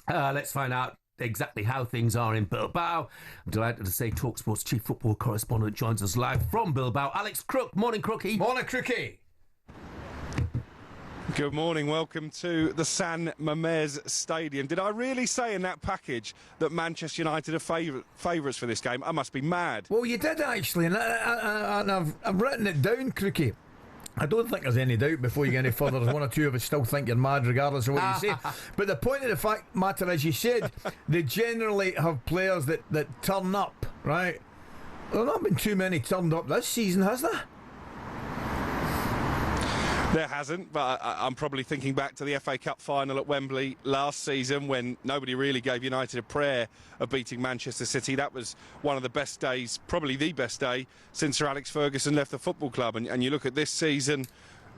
Let's find out exactly how things are in Bilbao. I'm delighted to say talkSPORT's chief football correspondent joins us live from Bilbao. Alex Crook. Morning, Crookie. Morning, Crookie. Good morning, welcome to the San Mamés Stadium. Did I really say in that package that Manchester United are favourites for this game? I must be mad. Well, you did actually, and I've written it down, Crookie. I don't think there's any doubt before you get any further. There's one or two of us still think you're mad regardless of what you say. But the point of the fact matter, as you said, they generally have players that turn up, right? There have not been too many turned up this season, has there? There hasn't, but I'm probably thinking back to the FA Cup final at Wembley last season when nobody really gave United a prayer of beating Manchester City. That was one of the best days, probably the best day, since Sir Alex Ferguson left the football club. And you look at this season,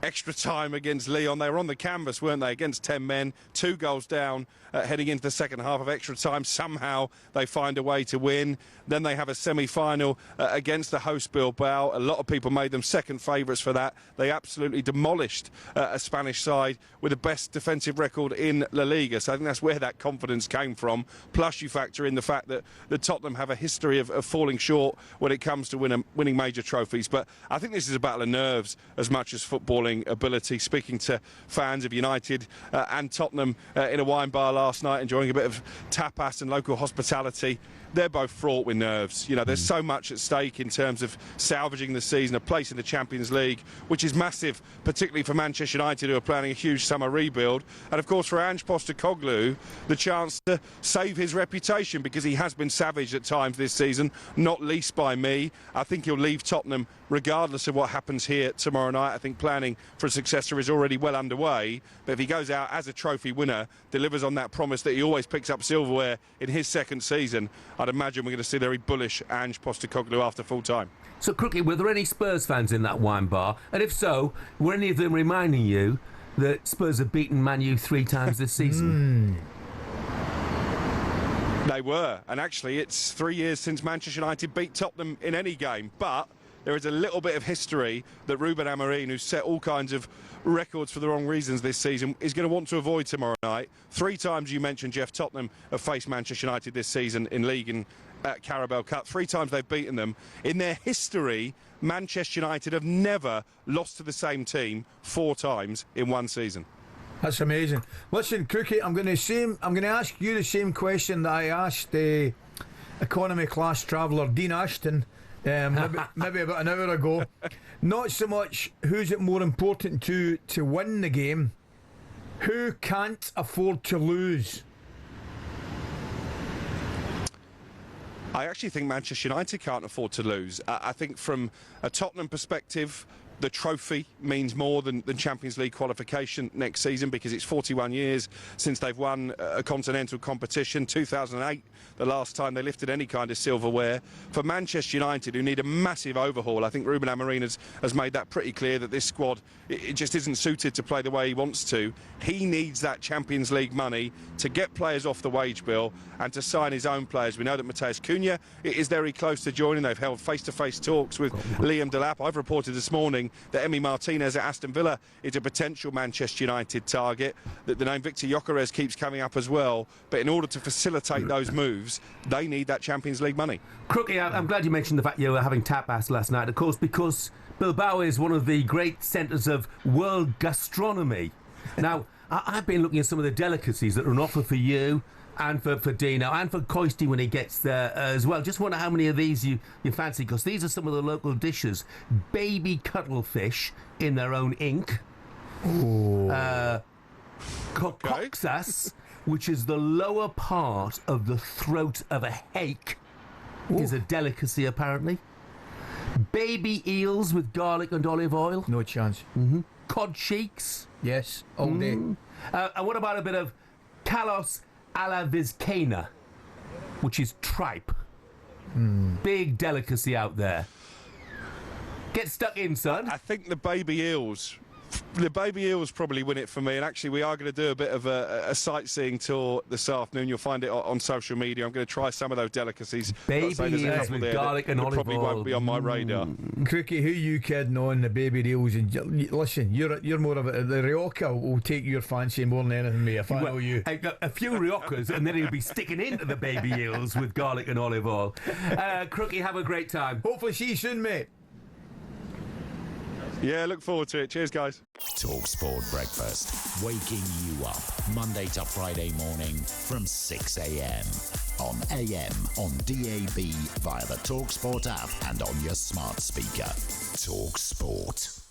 extra time against Lyon. They were on the canvas, weren't they, against 10 men, 2 goals down, heading into the second half of extra time. Somehow they find a way to win. Then they have a semi-final against the host Bilbao. A lot of people made them second favourites for that. They absolutely demolished a Spanish side with the best defensive record in La Liga. So I think that's where that confidence came from. Plus you factor in the fact that the Tottenham have a history of falling short when it comes to winning major trophies. But I think this is a battle of nerves as much as footballing ability. Speaking to fans of United and Tottenham in a wine bar last night, enjoying a bit of tapas and local hospitality, they're both fraught with nerves. You know, there's so much at stake in terms of salvaging the season, a place in the Champions League, which is massive, particularly for Manchester United, who are planning a huge summer rebuild, and of course for Ange Postecoglou, the chance to save his reputation, because he has been savage at times this season, not least by me. I think he'll leave Tottenham regardless of what happens here tomorrow night. I think planning for a successor is already well underway, but if he goes out as a trophy winner, delivers on that promise that he always picks up silverware in his second season, I'd imagine we're going to see a very bullish Ange Postecoglou after full time. So, Crookie, were there any Spurs fans in that wine bar? And if so, were any of them reminding you that Spurs have beaten Man U 3 times this season? They were, and actually it's 3 years since Manchester United beat Tottenham in any game, but there is a little bit of history that Ruben Amorim, who's set all kinds of records for the wrong reasons this season, is going to want to avoid tomorrow night. 3 times, you mentioned, Jeff, Tottenham have faced Manchester United this season in League and Carabao Cup. 3 times they've beaten them. In their history, Manchester United have never lost to the same team 4 times in one season. That's amazing. Listen, Crookie, I'm going to ask you the same question that I asked economy class traveller Dean Ashton maybe about an hour ago. Not so much who's it more important to win the game, who can't afford to lose? I actually think Manchester United can't afford to lose. I think from a Tottenham perspective, the trophy means more than Champions League qualification next season, because it's 41 years since they've won a continental competition. 2008, the last time they lifted any kind of silverware. For Manchester United, who need a massive overhaul, I think Ruben Amorim has made that pretty clear, that this squad, it just isn't suited to play the way he wants to. He needs that Champions League money to get players off the wage bill and to sign his own players. We know that Matheus Cunha is very close to joining. They've held face-to-face talks with Liam Delap. I've reported this morning that Emi Martinez at Aston Villa is a potential Manchester United target, that the name Victor Gyökeres keeps coming up as well. But in order to facilitate those moves, they need that Champions League money. Crookie, I'm glad you mentioned the fact you were having tapas last night, of course, because Bilbao is one of the great centres of world gastronomy. Now, I've been looking at some of the delicacies that are on offer for you and for Dino and for Coisty when he gets there as well. Just wonder how many of these you fancy, because these are some of the local dishes. Baby cuttlefish in their own ink. Coxas, which is the lower part of the throat of a hake, is a delicacy apparently. Baby eels with garlic and olive oil. No chance. Cod cheeks. Yes, all day. And what about a bit of Kalos a la Vizcaína, which is tripe. Big delicacy out there. Get stuck in, son. I think the baby eels The baby eels probably win it for me, and actually we are going to do a bit of a sightseeing tour this afternoon. You'll find it on social media. I'm going to try some of those delicacies. Baby eels with garlic and olive oil. Probably won't be on my radar. Crookie, who you kidding on the baby eels? And listen, you're more of the Rioja will take your fancy more than anything, mate. If I know you. A few Riojas, and then he'll be sticking into the baby eels with garlic and olive oil. Crookie, have a great time. Hopefully see you soon, mate. Yeah, look forward to it. Cheers, guys. talkSPORT Breakfast, waking you up Monday to Friday morning from 6 a.m. on AM, on DAB, via the talkSPORT app and on your smart speaker. talkSPORT.